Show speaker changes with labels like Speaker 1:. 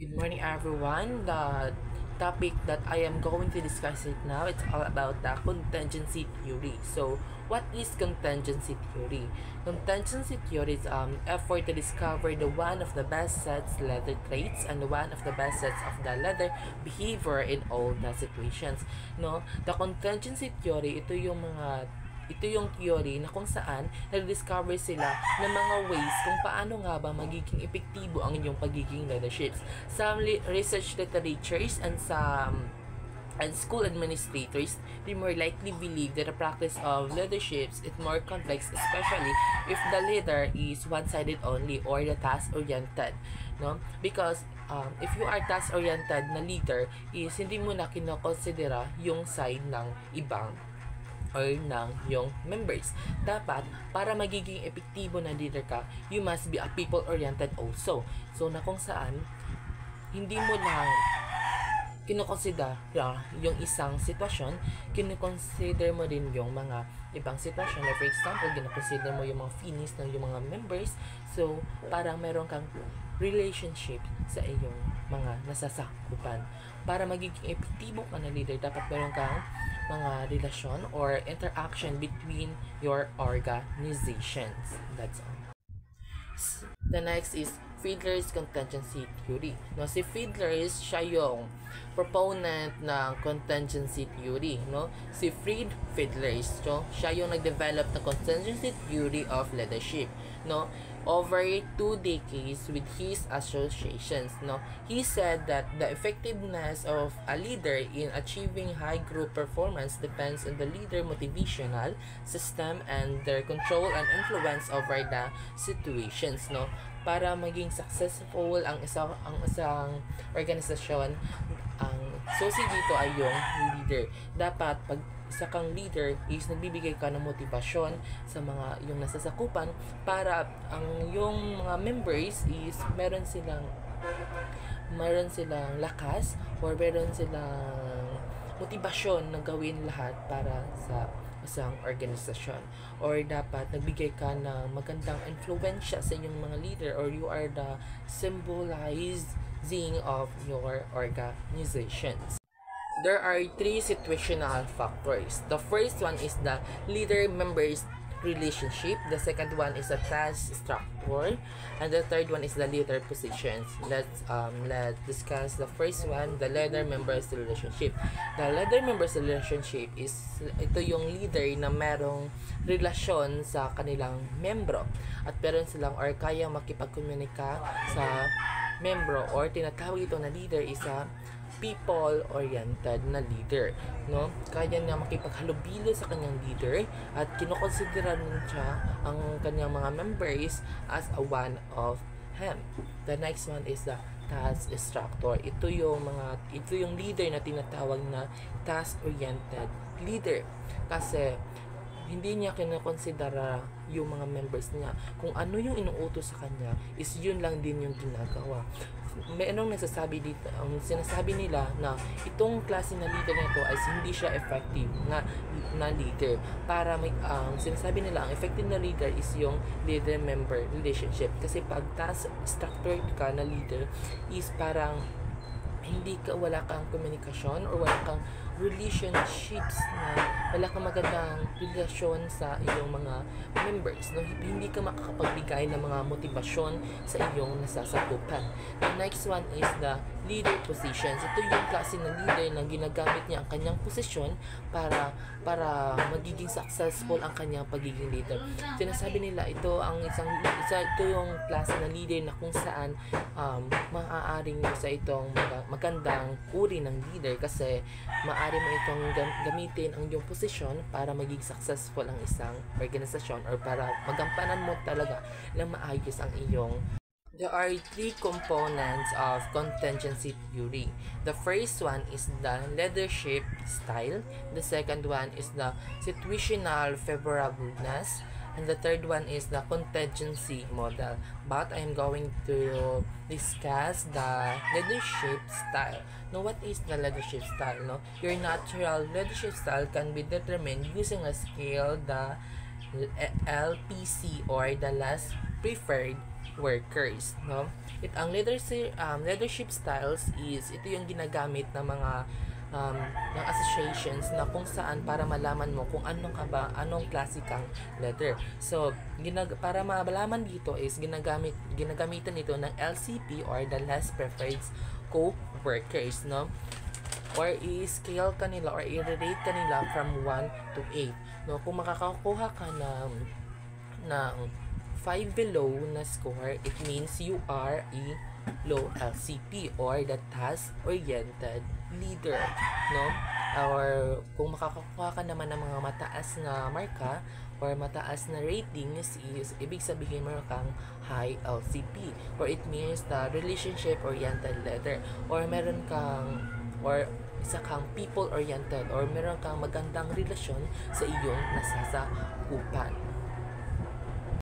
Speaker 1: Good morning, everyone. The topic that I am going to discuss right now, it's all about the contingency theory. So, what is contingency theory? Contingency theory is effort to discover the one of the best sets leather traits and the one of the best sets of the leather behavior in all the situations. No, the contingency theory, ito yung theory na kung saan nag-discover sila ng mga ways kung paano nga ba magiging epektibo ang inyong pagiging leaderships. Some research literatures and school administrators, they more likely believe that the practice of leaderships is more complex, especially if the leader is one-sided only or the task-oriented. No? Because if you are task-oriented na leader, is hindi mo na kinokonsidera yung side ng ibang or ng yung members. Dapat, para magiging epektibo na leader ka, you must be a people-oriented also. So, na kung saan, hindi mo lang kinoconsider yung isang sitwasyon, kinoconsider mo din yung mga ibang sitwasyon. Like for example, kinoconsider mo yung mga feelings ng yung mga members. So, parang meron kang relationship sa iyong mga nasasakupan. Para magiging epektibo ka na leader, dapat meron kang mga relasyon or interaction between your organizations. That's all. The next is Fiedler's contingency theory. No, si Fiedler siya yung proponent ng contingency theory, no? Si Fiedler, so, siya yung nag-develop ng contingency theory of leadership, no? Over 2 decades with his associations, no? He said that the effectiveness of a leader in achieving high group performance depends on the leader motivational system and their control and influence over the situations, no? Para maging successful ang isang organisasyon, ang susi dito ay yung leader. Dapat pag isa kang leader is nagbibigay ka ng motibasyon sa mga yung nasasakupan para ang yung mga members is meron silang lakas or meron silang motibasyon na gawin lahat para sa isang organisasyon, or dapat nagbigay ka ng magandang influensya sa inyong mga leader, or you are the symbolizing of your organizations. There are 3 situational factors. The first one is the leader-members relationship. The second one is the task structure, and the third one is the leader positions. Let's discuss the first one, the leader-members relationship. The leader-members relationship is ito yung leader na merong relasyon sa kanilang membro at meron silang or kaya makipagkomunika sa membro, or tinatawag ito na leader is a people-oriented na leader, no? Kaya niya makipaghalubilo sa kanyang leader at kinokonsidera niya ang kanyang mga members as a one of him. The next one is the task structure. Ito yung leader na tinatawag na task-oriented leader kasi hindi niya kinokonsidera yung mga members niya. Kung ano yung inuutos sa kanya is yun lang din yung ginagawa. Mayroong nagsasabi dito, sinasabi nila na itong klase na leader nito ay hindi siya effective na leader. Para sinasabi nila ang effective na leader is yung leader-member relationship. Kasi pag task structured ka na leader is parang wala kang komunikasyon or wala kang relationships wala kang magandang relasyon sa iyong mga members, no? Hindi ka makakapagbigay ng mga motibasyon sa iyong nasasakupan. The next one is the leader positions. Ito yung klase ng leader na ginagamit niya ang kanyang posisyon para magiging successful ang kanyang pagiging leader. Sinasabi nila ito yung klase ng leader na kung saan maaaring sa itong magandang uri ng leader kasi maaari mo itong gamitin ang iyong posisyon para maging successful ang isang organisasyon or para magampanan mo talaga ng maayos ang iyong. There are 3 components of contingency theory. The first one is the leadership style. The second one is the situational favorableness. And the third one is the contingency model. But I'm going to discuss the leadership style. Now, what is the leadership style? No? Your natural leadership style can be determined using a scale, the LPC, or the less preferred workers, no? Ang leadership styles is ito yung ginagamit ng mga ng associations na kung saan para malaman mo kung anong klase kang leader. So, para malaman dito is ginagamitan ito ng LCP or the less preferred co-workers, no? Or i-scale kanila or i-rate kanila from 1 to 8. No, kung makakakuha ka ng 5 below na score, it means you are a low LCP or the task-oriented leader, no? Or kung makakakuha ka naman ng mga mataas na marka or mataas na ratings is ibig sabihin meron kang high LCP, or it means the relationship-oriented leader, or meron kang or isa kang people-oriented or meron kang magandang relasyon sa iyong nasasakupan.